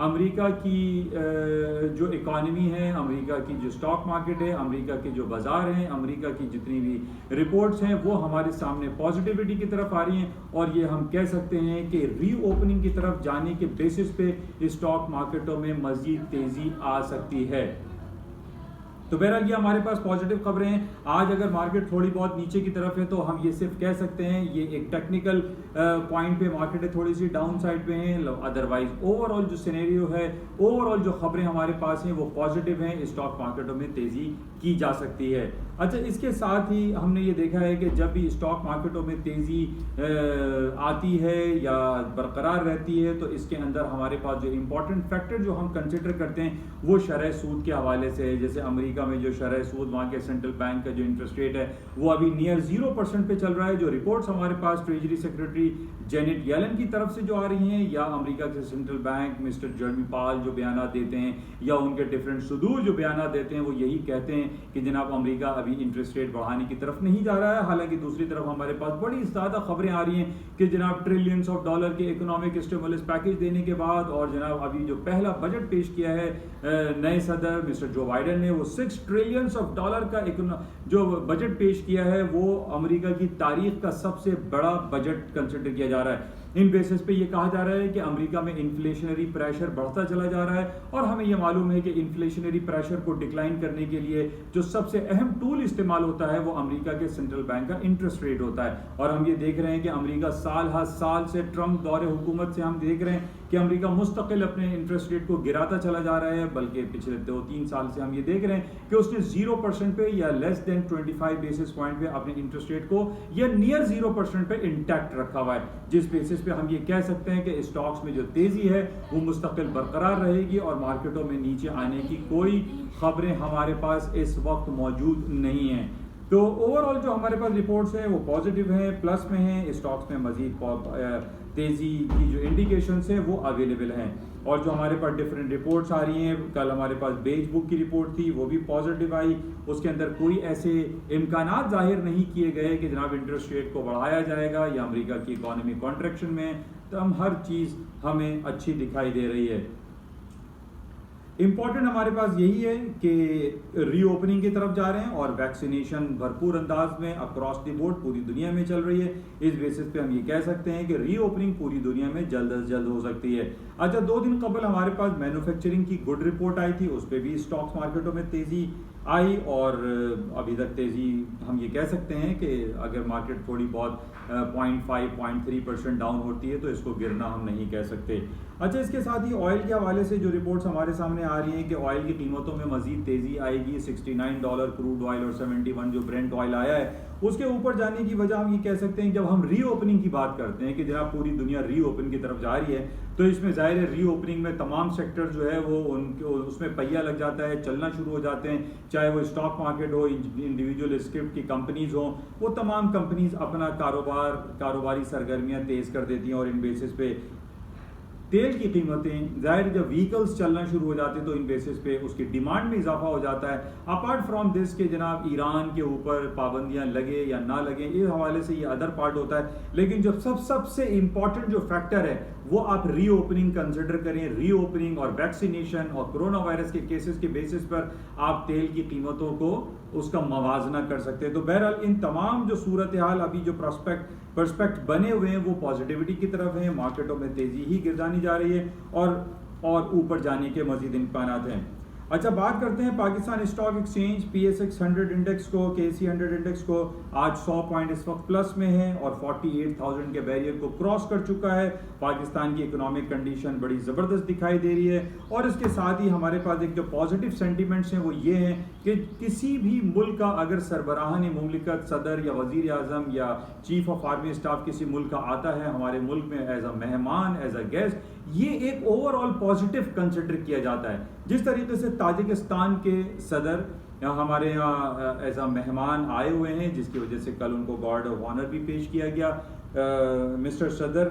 امریکہ کی جو اکانومی ہے، امریکہ کی جو اسٹاک مارکیٹ ہے، امریکہ کے جو بازار ہیں، امریکہ کی جتنی بھی رپورٹس ہیں وہ ہمارے سامنے پازیٹیوٹی کی طرف آ رہی ہیں، اور یہ ہم کہہ سکتے ہیں کہ ری اوپننگ کی طرف جانے کے بیسس پہ اسٹاک مارکیٹوں میں مزید تیزی آ سکتی ہے۔ تو بہرحال یہ ہمارے پاس پازیٹیو خبریں ہیں۔ آج اگر مارکیٹ تھوڑی بہت نیچے کی طرف ہے تو ہم یہ صرف کہہ سکتے ہیں یہ ایک ٹیکنیکل پوائنٹ پہ مارکیٹ تھوڑی سی ڈاؤن سائڈ پہ ہیں، ادروائز اوور آل جو سینیریو ہے، اوور آل جو خبریں ہمارے پاس ہیں وہ پازیٹیو ہیں، اسٹاک مارکیٹوں میں تیزی کی جا سکتی ہے۔ اچھا، اس کے ساتھ ہی ہم نے یہ دیکھا ہے کہ جب بھی اسٹاک مارکیٹوں میں تیزی آتی ہے یا برقرار رہتی ہے تو اس کے اندر ہمارے پاس جو امپورٹنٹ فیکٹر جو ہم کنسیڈر کرتے ہیں وہ شرح سود کے حوالے سے ہے۔ جیسے امریکہ میں جو شرح سود، وہاں کے سینٹرل بینک کا جو انٹرسٹ ریٹ ہے وہ ابھی نیئر 0% پہ چل رہا ہے۔ جو رپورٹس ہمارے پاس ٹریجری سیکرٹری جینٹ یلن کی طرف سے جو آ رہی ہیں، یا امریکہ کے سینٹرل بینک مسٹر جرمی پال جو بیانات دیتے ہیں، یا ان کے ڈفرینٹ صدور جو بیانات دیتے ہیں، وہ یہی کہتے ہیں کہ جناب امریکہ ابھی انٹرسٹ ریٹ بڑھانے کی طرف نہیں جا رہا ہے۔ حالانکہ دوسری طرف ہمارے پاس بڑی زیادہ خبریں آ رہی ہیں کہ جناب ٹریلینز آف ڈالر کے اکنامک اسٹیمولس پیکج دینے کے بعد، اور جناب ابھی جو پہلا بجٹ پیش کیا ہے نئے صدر مسٹر جو بائیڈن نے، وہ 6 ٹریلینز آف ڈالر کا جو بجٹ پیش کیا ہے وہ امریکہ کی تاریخ کا سب سے بڑا بجٹ کنسیڈر کیا جا رہا ہے۔ ان بیسس پہ یہ کہا جا رہا ہے کہ امریکہ میں انفلیشنری پریشر بڑھتا چلا جا رہا ہے، اور ہمیں یہ معلوم ہے کہ انفلیشنری پریشر کو ڈکلائن کرنے کے لیے جو سب سے اہم ٹول استعمال ہوتا ہے وہ امریکہ کے سینٹرل بینک کا انٹرسٹ ریٹ ہوتا ہے۔ اور ہم یہ دیکھ رہے ہیں کہ امریکہ سال ہر سال سے ٹرمپ دور حکومت سے ہم دیکھ رہے ہیں کہ امریکہ مستقل اپنے انٹرسٹ ریٹ کو گراتا چلا جا رہا ہے، بلکہ پچھلے 2-3 سال سے ہم یہ دیکھ رہے ہیں کہ اس نے 0% پہ یا لیس دین 25 بیسس پوائنٹ پہ اپنے انٹرسٹ ریٹ کو یا نیئر 0% پہ انٹیکٹ رکھا ہوا ہے، جس بیسس پہ ہم یہ کہہ سکتے ہیں کہ اسٹاکس میں جو تیزی ہے وہ مستقل برقرار رہے گی، اور مارکیٹوں میں نیچے آنے کی کوئی خبریں ہمارے پاس اس وقت موجود نہیں ہیں۔ تو اوور آل جو ہمارے پاس رپورٹس ہیں وہ پازیٹیو ہیں، پلس میں ہیں، اسٹاکس میں مزید تیزی کی جو انڈیکیشنز ہیں وہ اویلیبل ہیں۔ اور جو ہمارے پاس ڈفرینٹ رپورٹس آ رہی ہیں، کل ہمارے پاس بیج بک کی رپورٹ تھی، وہ بھی پازیٹیو آئی، اس کے اندر کوئی ایسے امکانات ظاہر نہیں کیے گئے کہ جناب انٹرسٹ ریٹ کو بڑھایا جائے گا یا امریکہ کی اکانومی کانٹریکشن میں، تو ہر چیز ہمیں اچھی دکھائی دے رہی ہے۔ امپورٹنٹ ہمارے پاس یہی ہے کہ ری اوپننگ کی طرف جا رہے ہیں، اور ویکسینیشن بھرپور انداز میں اکراس دی بورڈ پوری دنیا میں چل رہی ہے۔ اس بیسس پہ ہم یہ کہہ سکتے ہیں کہ ری اوپننگ پوری دنیا میں جلد از جلد ہو سکتی ہے۔ اچھا، 2 دن قبل ہمارے پاس مینوفیکچرنگ کی گڈ رپورٹ آئی تھی، اس پہ بھی اسٹاکس مارکیٹوں میں تیزی آئی، اور ابھی تک تیزی ہم یہ کہہ سکتے ہیں کہ اگر مارکیٹ تھوڑی بہت 0.5-0.3% ڈاؤن ہوتی ہے تو اس کو گرنا ہم نہیں کہہ سکتے۔ اچھا، اس کے ساتھ ہی آئل کے حوالے سے جو رپورٹس ہمارے سامنے آ رہی ہیں کہ آئل کی قیمتوں میں مزید تیزی آئے گی، $69 کروڈ آئل اور 71 جو برینٹ آئل آیا ہے اس کے اوپر جانے کی وجہ ہم یہ کہہ سکتے ہیں جب ہم ری اوپننگ کی بات کرتے ہیں کہ جناب پوری دنیا ری اوپن کی طرف جا رہی ہے، تو اس میں ظاہر ہے ری اوپننگ میں تمام سیکٹر جو ہے وہ اس میں پہیا لگ جاتا ہے، چلنا شروع ہو جاتے ہیں، چاہے وہ اسٹاک مارکیٹ ہو، انڈیویجول اسکرپٹ کی کمپنیز ہوں، وہ تمام کمپنیز اپنا کاروباری سرگرمیاں تیز کر دیتی ہیں، اور ان بیسس پہ تیل کی قیمتیں ظاہر جب وہیکلز چلنا شروع ہو جاتے ہیں تو ان بیسس پہ اس کی ڈیمانڈ میں اضافہ ہو جاتا ہے۔ اپارٹ فرام دس کہ جناب ایران کے اوپر پابندیاں لگے یا نہ لگیں، اس حوالے سے یہ ادر پارٹ ہوتا ہے، لیکن جو سب سے امپورٹنٹ جو فیکٹر ہے وہ آپ ری اوپننگ کنسیڈر کریں۔ ری اوپننگ اور ویکسینیشن اور کرونا وائرس کے کیسز کے بیسس پر آپ تیل کی قیمتوں کو اس کا موازنہ کر سکتے ہیں۔ تو بہرحال ان تمام جو صورتحال ابھی جو پرسپیکٹ بنے ہوئے ہیں وہ پازیٹیوٹی کی طرف ہیں، مارکیٹوں میں تیزی ہی گردانی جا رہی ہے، اور اوپر جانے کے مزید امکانات ہیں۔ اچھا، بات کرتے ہیں Pakistan stock exchange PSX 100 index کو، KC 100 انڈیکس کو، آج 100 پوائنٹ اس وقت پلس میں ہے اور 48,000 کے بیریئر کو کراس کر چکا ہے۔ پاکستان کی اکنامک کنڈیشن بڑی زبردست دکھائی دے رہی ہے، اور اس کے ساتھ ہی ہمارے پاس ایک جو پازیٹیو سینٹیمنٹس ہیں وہ یہ ہیں کہ کسی بھی ملک کا اگر سربراہان مملکت، صدر یا وزیر اعظم یا چیف آف آرمی اسٹاف کسی ملک کا آتا ہے ہمارے ملک میں ایز اے مہمان، ایز اے گیسٹ، یہ ایک اوور آل پازیٹیو کنسیڈر کیا جاتا ہے۔ جس طریقے سے تاجکستان کے صدر ہمارے یہاں ایز اے مہمان آئے ہوئے ہیں، جس کی وجہ سے کل ان کو گارڈ آف آنر بھی پیش کیا گیا۔ مسٹر صدر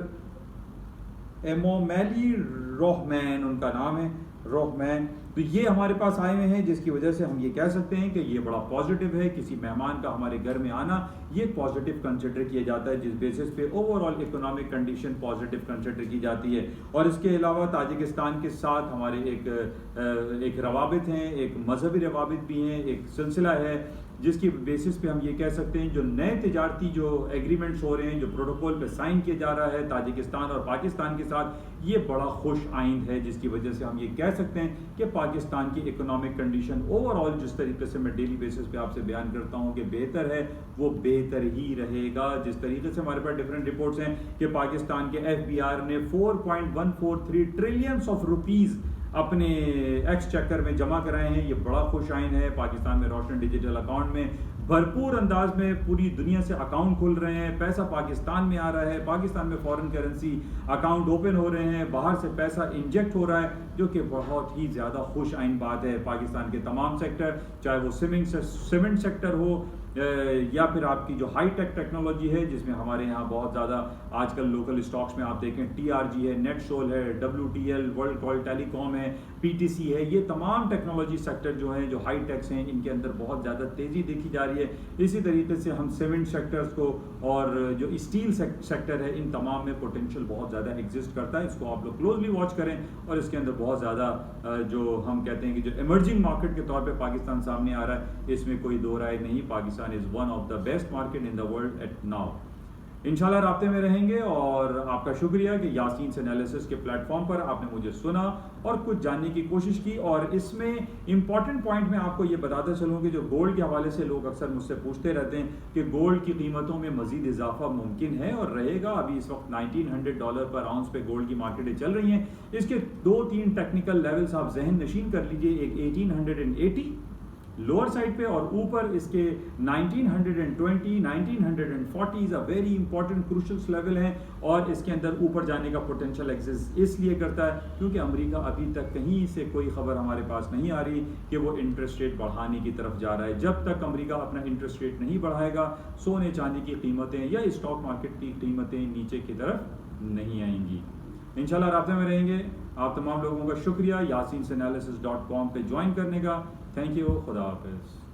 ایمومیلی روحمین ان کا نام ہے، روح مین. تو یہ ہمارے پاس آئے ہوئے ہیں جس کی وجہ سے ہم یہ کہہ سکتے ہیں کہ یہ بڑا پازیٹیو ہے. کسی مہمان کا ہمارے گھر میں آنا یہ پازیٹیو کنسیڈر کیا جاتا ہے, جس بیسس پہ over all economic condition positive consider کی جاتی ہے. اور اس کے علاوہ تاجکستان کے ساتھ ہمارے ایک روابط ہیں, ایک مذہبی روابط بھی ہیں, ایک سلسلہ ہے جس کی بیسس پہ ہم یہ کہہ سکتے ہیں جو نئے تجارتی جو ایگریمنٹس ہو رہے ہیں, جو پروٹوکول پہ سائن کیا جا رہا ہے تاجکستان اور پاکستان کے ساتھ, یہ بڑا خوش آئند ہے, جس کی وجہ سے ہم یہ کہہ سکتے ہیں کہ پاکستان کی اکنامک کنڈیشن اوور آل جس طریقے سے میں ڈیلی بیسس پہ آپ سے بیان کرتا ہوں کہ بہتر ہے, وہ بہتر ہی رہے گا. جس طریقے سے ہمارے پاس ڈفرینٹ رپورٹس ہیں کہ پاکستان کے FBR نے 4.143 ٹریلینس آف روپیز اپنے ایکس چیکر میں جمع کرائے ہیں, یہ بڑا خوش آئین ہے. پاکستان میں روشن ڈیجیٹل اکاؤنٹ میں بھرپور انداز میں پوری دنیا سے اکاؤنٹ کھل رہے ہیں, پیسہ پاکستان میں آ رہا ہے, پاکستان میں فورن کرنسی اکاؤنٹ اوپن ہو رہے ہیں, باہر سے پیسہ انجیکٹ ہو رہا ہے, جو کہ بہت ہی زیادہ خوش آئین بات ہے. پاکستان کے تمام سیکٹر, چاہے وہ سیمنٹ سیکٹر ہو یا پھر آپ کی جو ہائی ٹیک ٹیکنالوجی ہے, جس میں ہمارے یہاں بہت زیادہ آج کل لوکل اسٹاکس میں آپ دیکھیں TRG ہے, نیٹ شول ہے, WTL ورلڈ کال ٹیلی کام ہے, PTC ہے, یہ تمام ٹیکنالوجی سیکٹر جو ہیں, جو ہائی ٹیکس ہیں, ان کے اندر بہت زیادہ تیزی دیکھی جا رہی ہے. اسی طریقے سے ہم سیمنٹ سیکٹرز کو اور جو اسٹیل سیکٹر ہے, ان تمام میں پوٹینشیل بہت زیادہ ایگزسٹ کرتا ہے. اس کو آپ لوگ کلوزلی واچ کریں, اور اس کے اندر بہت زیادہ جو ہم کہتے ہیں کہ جو ایمرجنگ مارکیٹ کے طور پہ پاکستان سامنے آ رہا ہے, اس میں کوئی دو رائے نہیں. Pakistan is one of the best market in the world at now. انشاءاللہ رابطے میں رہیں گے, اور آپ کا شکریہ کہ یاسین انالیسس کے پلیٹ فارم پر آپ نے مجھے سنا اور کچھ جاننے کی کوشش کی. اور اس میں امپورٹنٹ پوائنٹ میں آپ کو یہ بتاتا چلوں کہ جو گولڈ کے حوالے سے لوگ اکثر مجھ سے پوچھتے رہتے ہیں کہ گولڈ کی قیمتوں میں مزید اضافہ ممکن ہے اور رہے گا. ابھی اس وقت $1900 پر آؤنس پہ گولڈ کی مارکیٹیں چل رہی ہیں. اس کے 2-3 ٹیکنیکل لیولز آپ ذہن نشین کر لیجئے, ایک 1880 لوور سائڈ پہ, اور اوپر اس کے 1920 1940 as a very important crucial level ہیں. اور اس کے اندر اوپر جانے کا پوٹینشیل ایگزسٹ اس لیے کرتا ہے کیونکہ امریکہ ابھی تک کہیں سے کوئی خبر ہمارے پاس نہیں آ رہی کہ وہ انٹرسٹ ریٹ بڑھانے کی طرف جا رہا ہے. جب تک امریکہ اپنا انٹرسٹ ریٹ نہیں بڑھائے گا, سونے چاندی کی قیمتیں یا اسٹاک مارکیٹ کی قیمتیں نیچے کی طرف نہیں آئیں گی. انشاءاللہ رابطے میں رہیں گے. آپ تمام لوگوں کا شکریہ یاسین انالیسس.com پہ جوائن کرنے کا. Thank you. خدا حافظ.